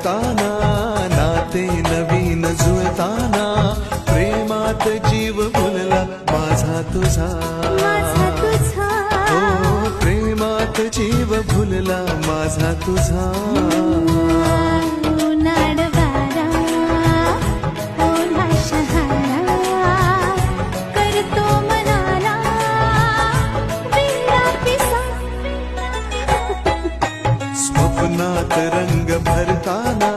फरकाना, नाते नवीन जुळताना, प्रेमात जीव भुलला माझा तुझा. हो प्रेमात जीव भुलला माझा तुझा. स्वप्नात रंग भरताना,